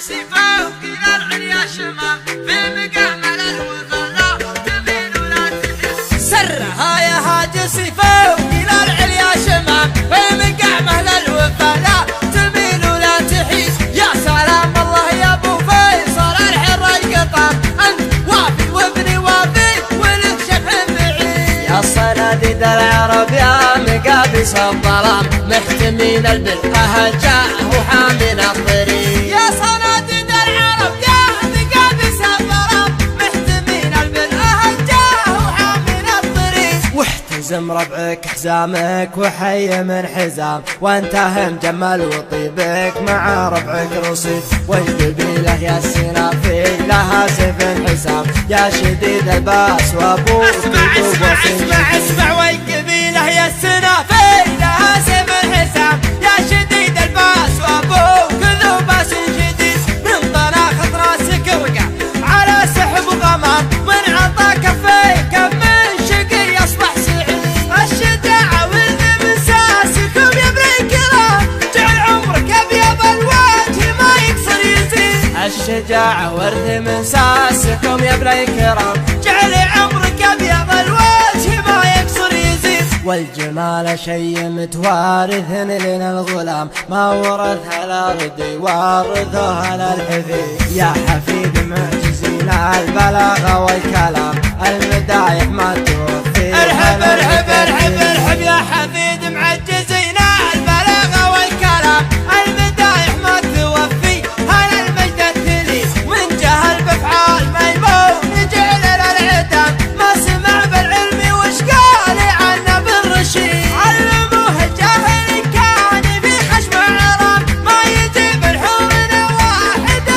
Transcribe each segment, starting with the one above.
عاجز فوق إلى العليا شمام في مقام الوفلا تميل ولا تحس. سرها يا هاجس فوق إلى العليا شمام في مقام الوفلا تميل ولا تحيس. يا سلام الله يا ابو فيصل الحر القطام انت وافي وابني وافي ولك شبح بعيد. يا صناديد العرب يا مقابس الظلام محتمين بالأهجاء وحامين الطريق. يا صناديد العرب يا مقابس الظلام محتمين بالأهجاء وحامين الطريق. واحتزم ربعك حزامك وحي من حزام وانتهى مجمل وطيبك مع ربعك رصيد. والقبيلة يا السنافي لها سيف حسام يا شديد الباس وابوك اسمع والقبيلة يا السنافي لها سيف حسام يا شديد الباس وابوك ذو باس شديد. من طلاق راسك وقع على سحب غمام من عطى كفيك من شقي يصبح سعيد. الشجاعة ورد من ساسكم يا ابن الكرام جعل عمرك ابيض الوجه ما يكسر يزيد. الشجاعة ورد من ساسكم يا ابن الكرام جعل عمرك ابيض الوجه ما يكسر يزيد. والجمال شي متوارث لنا الغلام ما ورثها الارض يورثها للحفيد. يا حفيد معجزين البلاغة والكلام المدايح ما توفي. ارحب ارحب ارحب ارحب يا حفيد معجزين البلاغة والكلام المدايح ما توفي. هل المجد التلي من جهل بافعال ميمون جعل للعتام ما سمع بالعلم وش قال عنه بالرشيد. علموه الجاهل كان في خشم عرام ما يجيب الحور واحد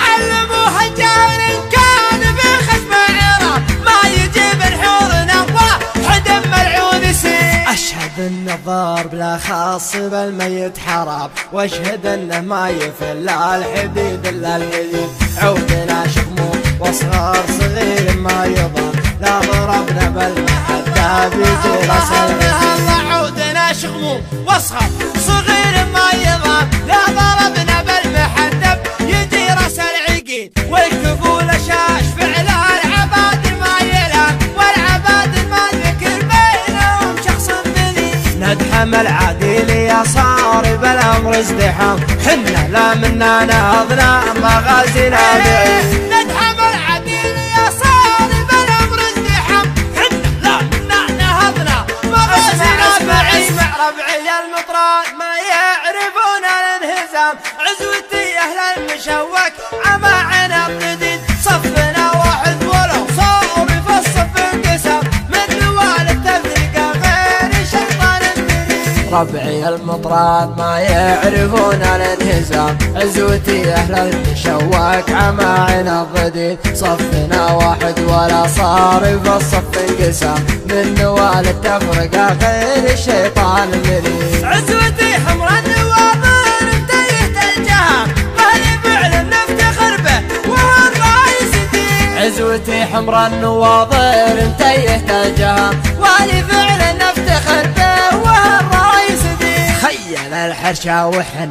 علموه الجاهل كان في خشم عرام ما يجيب الحور واحد ملعون سيد. أشهد أن الضرب بلا خاص بالميت حرام واشهد أنه ما يفل الحديد إلا الحديد. عودنا شخمو واصغر صغير ما يضر لا ضربنا بالمحدة بيجي راس العقيد. عودنا شخمو واصغر صغير ما يضر لا ضربنا بالمحدة يجي راس العقيد. والكفول شاش فعل العباد ما يلام والعباد ما ذكر بينهم شخص بذيء. ندحم العديل يا صار بالأمر ازدحام حنا لا منا نهضنا مغازينا بعيد. ندحم العديل يا صار بالأمر ازدحام حنا لا منا نهضنا مغازينا بعيد. اسمع ربعي المطران ما يعرفون الانهزام عزوتي أهل المشوك عما عنا الجديد. صفنا واحد ولو صار في الصف انقسام من نوال التفرقة غير شيطان الدليل. ربعي المطران ما يعرفون الانهزام عزوتي أهل المشوك عماعنا الضديد. صفنا واحد ولا صار في الصف انقسام من نوال التفرقة غير الشيطان المريد. عزوتي حمر النواظر انتهت الجهام مهلي فعل نفتخر به وهو الرئيس دين. عزوتي حمر النواظر انتهت الجهام والي فعل نفتخر به وهو الرئيس دين. خيل الحرشة وحن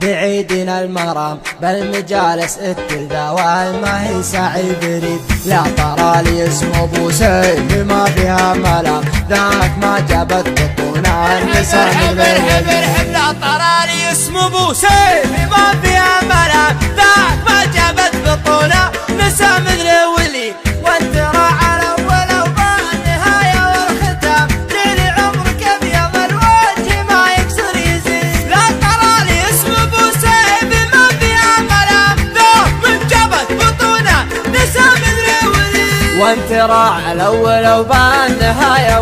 بعيدنا المرام بالمجالس التلذاوى ما هي سعي بريد. لا ترى لي اسم ابو سيف ما فيها ملام ذاك ما جابت بطونا النساء من ارحب لا ترى لي اسم ابو سيف ما فيها ملام ذاك ما جابت بطونا نساء مثل ولي. وانت راعى الاول وبالنهايه والختام طيل عمرك ابيض الوجه ما يكسر يزيد. لا ترى لي اسم ابو سيف ما فيها ملام ذاك من جابت بطونا نساء مثل ولي. وانت راعى الاول وبالنهايه